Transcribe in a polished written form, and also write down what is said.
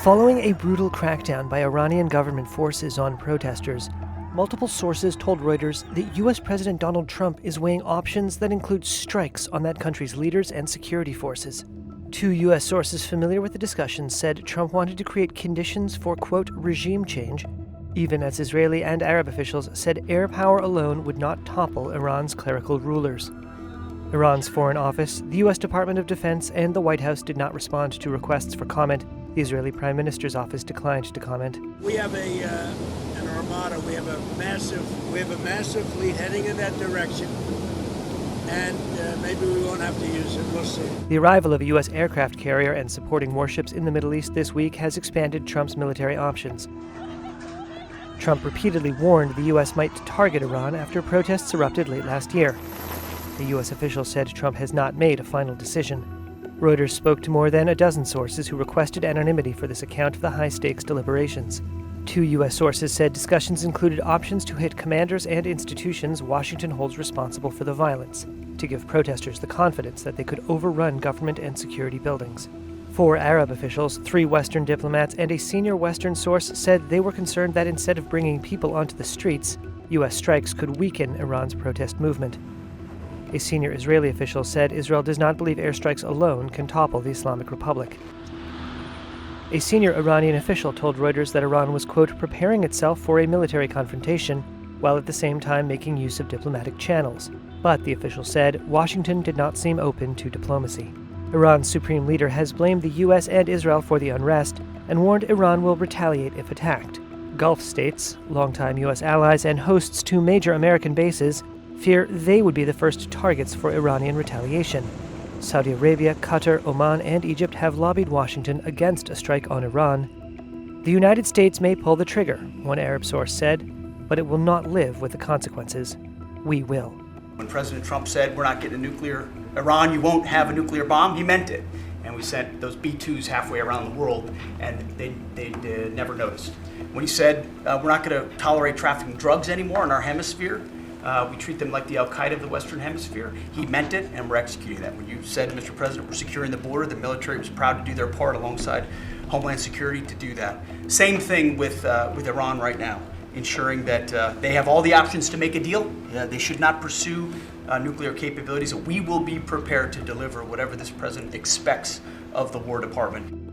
Following a brutal crackdown by Iranian government forces on protesters, multiple sources told Reuters that U.S. President Donald Trump is weighing options that include strikes on that country's leaders and security forces. Two U.S. sources familiar with the discussion said Trump wanted to create conditions for, quote, regime change, even as Israeli and Arab officials said air power alone would not topple Iran's clerical rulers. Iran's Foreign Office, the U.S. Department of Defense, and the White House did not respond to requests for comment. The Israeli Prime Minister's office declined to comment. We have an armada. We have a massive fleet heading in that direction, and maybe we won't have to use it. We'll see. The arrival of a U.S. aircraft carrier and supporting warships in the Middle East this week has expanded Trump's military options. Trump repeatedly warned the U.S. might target Iran after protests erupted late last year. The U.S. official said Trump has not made a final decision. Reuters spoke to more than a dozen sources who requested anonymity for this account of the high-stakes deliberations. Two U.S. sources said discussions included options to hit commanders and institutions Washington holds responsible for the violence, to give protesters the confidence that they could overrun government and security buildings. Four Arab officials, three Western diplomats, and a senior Western source said they were concerned that instead of bringing people onto the streets, U.S. strikes could weaken Iran's protest movement. A senior Israeli official said Israel does not believe airstrikes alone can topple the Islamic Republic. A senior Iranian official told Reuters that Iran was, quote, preparing itself for a military confrontation, while at the same time making use of diplomatic channels. But, the official said, Washington did not seem open to diplomacy. Iran's supreme leader has blamed the U.S. and Israel for the unrest and warned Iran will retaliate if attacked. Gulf states, longtime U.S. allies and hosts to major American bases, fear they would be the first targets for Iranian retaliation. Saudi Arabia, Qatar, Oman, and Egypt have lobbied Washington against a strike on Iran. The United States may pull the trigger, one Arab source said, but it will not live with the consequences. We will. When President Trump said, we're not getting a nuclear Iran, you won't have a nuclear bomb, he meant it. And we sent those B-2s halfway around the world, and they never noticed. When he said, we're not going to tolerate trafficking drugs anymore in our hemisphere, we treat them like the Al-Qaeda of the Western Hemisphere. He meant it, and we're executing that. When you said, Mr. President, we're securing the border, the military was proud to do their part alongside Homeland Security to do that. Same thing with Iran right now, ensuring that they have all the options to make a deal. They should not pursue nuclear capabilities. We will be prepared to deliver whatever this president expects of the War Department.